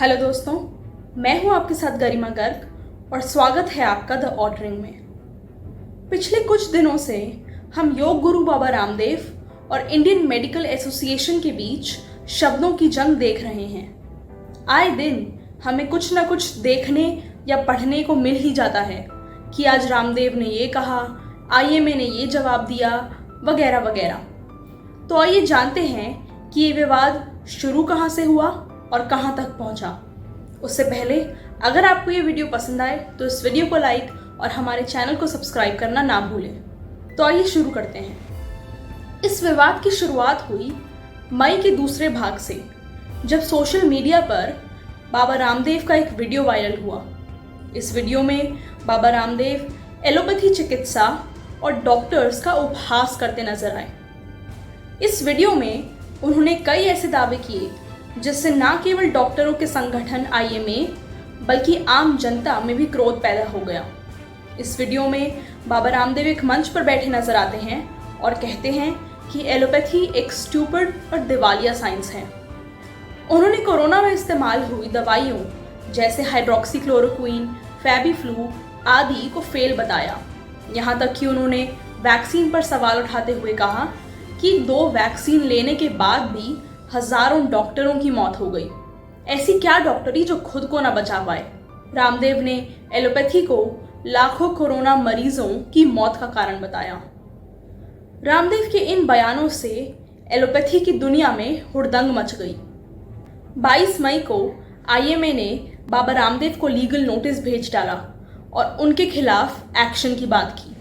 Hello दोस्तों, मैं हूं आपके साथ गरिमा गर्ग और स्वागत है आपका द ऑर्डरिंग में। पिछले कुछ दिनों से हम योग गुरु बाबा रामदेव और इंडियन मेडिकल एसोसिएशन के बीच शब्दों की जंग देख रहे हैं। आए दिन हमें कुछ न कुछ देखने या पढ़ने को मिल ही जाता है कि आज रामदेव ने ये कहा, आईएमए ने ये जवाब दिया, वगैरह वगैरह। तो आइए जानते हैं कि ये विवाद शुरू कहाँ से हुआ और कहां तक पहुंचा। उससे पहले अगर आपको ये वीडियो पसंद आए तो इस वीडियो को लाइक और हमारे चैनल को सब्सक्राइब करना ना भूलें। तो आइए शुरू करते हैं। इस विवाद की शुरुआत हुई मई के दूसरे भाग से, जब सोशल मीडिया पर बाबा रामदेव का एक वीडियो वायरल हुआ। इस वीडियो में बाबा रामदेव एलोपैथी चिकित्सा और डॉक्टर्स का उपहास करते नजर आए। इस वीडियो में उन्होंने कई ऐसे दावे किए जिससे न केवल डॉक्टरों के संगठन आईएमए बल्कि आम जनता में भी क्रोध पैदा हो गया। इस वीडियो में बाबा रामदेव एक मंच पर बैठे नजर आते हैं और कहते हैं कि एलोपैथी एक स्टूपिड और दिवालिया साइंस है। उन्होंने कोरोना में इस्तेमाल हुई दवाइयों जैसे हाइड्रोक्सीक्लोरोक्वीन, फेबिफ्लू आदि को फेल बताया। यहाँ तक कि उन्होंने वैक्सीन पर सवाल उठाते हुए कहा कि 2 वैक्सीन लेने के बाद भी हजारों डॉक्टरों की मौत हो गई। ऐसी क्या डॉक्टरी जो खुद को न बचा पाए। रामदेव ने एलोपैथी को लाखों कोरोना मरीजों की मौत का कारण बताया। रामदेव के इन बयानों से एलोपैथी की दुनिया में हुड़दंग मच गई। 22 मई को आईएमए ने बाबा रामदेव को लीगल नोटिस भेज डाला और उनके खिलाफ एक्शन की बात की।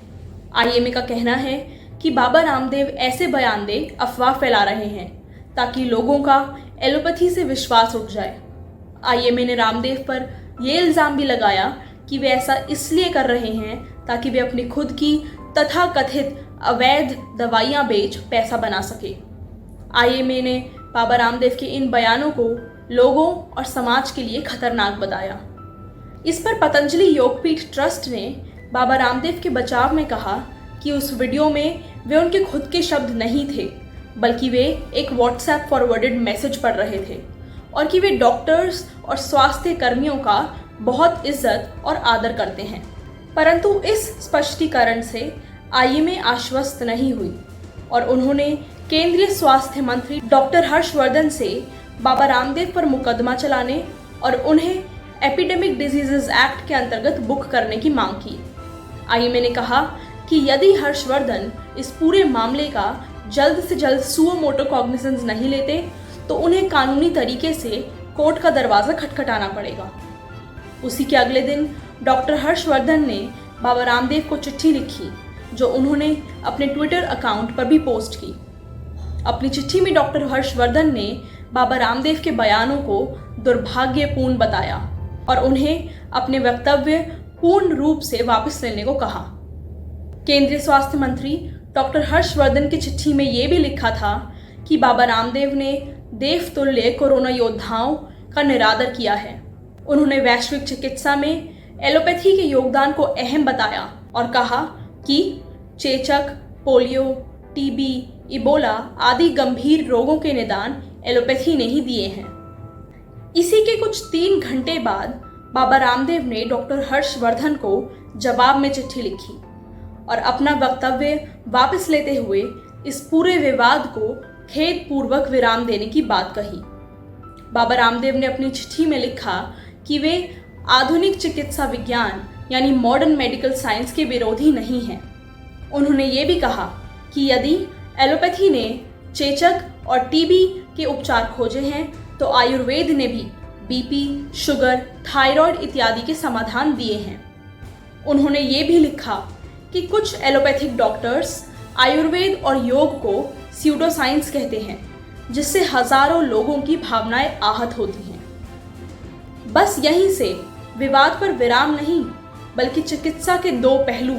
आईएमए का कहना है कि बाबा रामदेव ऐसे बयान दे अफवाह फैला रहे हैं ताकि लोगों का एलोपैथी से विश्वास उठ जाए। आईएमए ने रामदेव पर यह इल्ज़ाम भी लगाया कि वे ऐसा इसलिए कर रहे हैं ताकि वे अपनी खुद की तथाकथित अवैध दवाइयां बेच पैसा बना सके। आईएमए ने बाबा रामदेव के इन बयानों को लोगों और समाज के लिए खतरनाक बताया। इस पर पतंजलि योगपीठ ट्रस्ट ने बाबा रामदेव के बचाव में कहा कि उस वीडियो में वे उनके खुद के शब्द नहीं थे, बल्कि वे एक व्हाट्सएप फॉरवर्डेड मैसेज पढ़ रहे थे और कि वे डॉक्टर्स और स्वास्थ्य कर्मियों का बहुत इज्जत और आदर करते हैं। परंतु इस स्पष्टीकरण से आईएमए आश्वस्त नहीं हुई और उन्होंने केंद्रीय स्वास्थ्य मंत्री डॉक्टर हर्षवर्धन से बाबा रामदेव पर मुकदमा चलाने और उन्हें एपिडेमिक डिजीजेज एक्ट के अंतर्गत बुक करने की मांग की। आईएमए ने कहा कि यदि हर्षवर्धन इस पूरे मामले का जल्द से जल्द सुओ मोटो कॉग्निजेंस नहीं लेते तो उन्हें कानूनी तरीके से कोर्ट का दरवाजा खटखटाना पड़ेगा। उसी के अगले दिन डॉक्टर हर्षवर्धन ने बाबा रामदेव को चिट्ठी लिखी जो उन्होंने अपने ट्विटर अकाउंट पर भी पोस्ट की। अपनी चिट्ठी में डॉक्टर हर्षवर्धन ने बाबा रामदेव के बयानों को दुर्भाग्यपूर्ण बताया और उन्हें अपने वक्तव्य पूर्ण रूप से वापस लेने को कहा। केंद्रीय स्वास्थ्य मंत्री डॉक्टर हर्षवर्धन की चिट्ठी में ये भी लिखा था कि बाबा रामदेव ने देवतुल्य कोरोना योद्धाओं का निरादर किया है। उन्होंने वैश्विक चिकित्सा में एलोपैथी के योगदान को अहम बताया और कहा कि चेचक, पोलियो, टीबी, इबोला आदि गंभीर रोगों के निदान एलोपैथी ने ही दिए हैं। इसी के कुछ 3 घंटे बाद बाबा रामदेव ने डॉक्टर हर्षवर्धन को जवाब में चिट्ठी लिखी और अपना वक्तव्य वापस लेते हुए इस पूरे विवाद को खेदपूर्वक विराम देने की बात कही। बाबा रामदेव ने अपनी चिट्ठी में लिखा कि वे आधुनिक चिकित्सा विज्ञान यानी मॉडर्न मेडिकल साइंस के विरोधी नहीं हैं। उन्होंने ये भी कहा कि यदि एलोपैथी ने चेचक और टीबी के उपचार खोजे हैं तो आयुर्वेद ने भी बीपी, शुगर, थायराइड इत्यादि के समाधान दिए हैं। उन्होंने ये भी लिखा कि कुछ एलोपैथिक डॉक्टर्स आयुर्वेद और योग को स्यूडो साइंस कहते हैं जिससे हजारों लोगों की भावनाएं आहत होती हैं। बस यहीं से विवाद पर विराम नहीं बल्कि चिकित्सा के 2 पहलू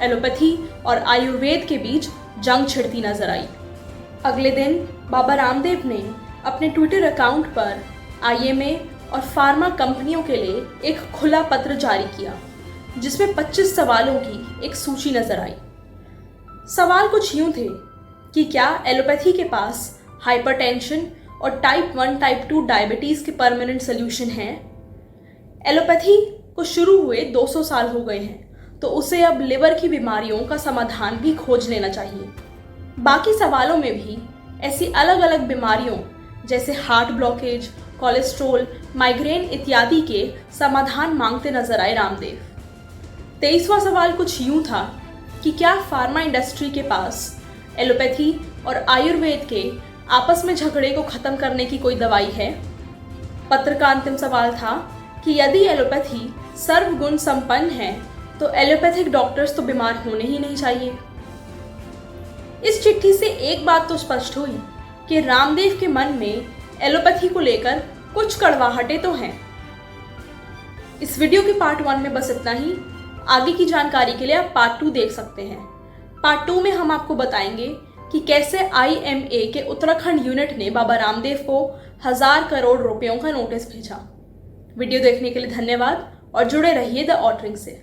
एलोपैथी और आयुर्वेद के बीच जंग छिड़ती नजर आई। अगले दिन बाबा रामदेव ने अपने ट्विटर अकाउंट पर आईएमए और फार्मा कंपनियों के लिए एक खुला पत्र जारी किया जिसमें 25 सवालों की एक सूची नजर आई। सवाल कुछ यूं थे कि क्या एलोपैथी के पास हाइपरटेंशन और टाइप 1 टाइप 2 डायबिटीज़ के परमानेंट सोल्यूशन हैं। एलोपैथी को शुरू हुए 200 साल हो गए हैं, तो उसे अब लिवर की बीमारियों का समाधान भी खोज लेना चाहिए। बाकी सवालों में भी ऐसी अलग अलग बीमारियों जैसे हार्ट ब्लॉकेज, कोलेस्ट्रोल, माइग्रेन इत्यादि के समाधान मांगते नजर आए रामदेव। 23वां सवाल कुछ यूं था कि क्या फार्मा इंडस्ट्री के पास एलोपैथी और आयुर्वेद के आपस में झगड़े को खत्म करने की कोई दवाई है। पत्र का अंतिम सवाल था कि यदि एलोपैथी सर्वगुण संपन्न है तो एलोपैथिक डॉक्टर्स तो बीमार होने ही नहीं चाहिए। इस चिट्ठी से एक बात तो स्पष्ट हुई कि रामदेव के मन में एलोपैथी को लेकर कुछ कड़वाहटें तो हैं। इस वीडियो के पार्ट 1 में बस इतना ही। आगे की जानकारी के लिए आप पार्ट 2 देख सकते हैं। पार्ट 2 में हम आपको बताएंगे कि कैसे IMA के उत्तराखंड यूनिट ने बाबा रामदेव को 1000 करोड़ रुपयों का नोटिस भेजा। वीडियो देखने के लिए धन्यवाद और जुड़े रहिए द ऑटरिंग से।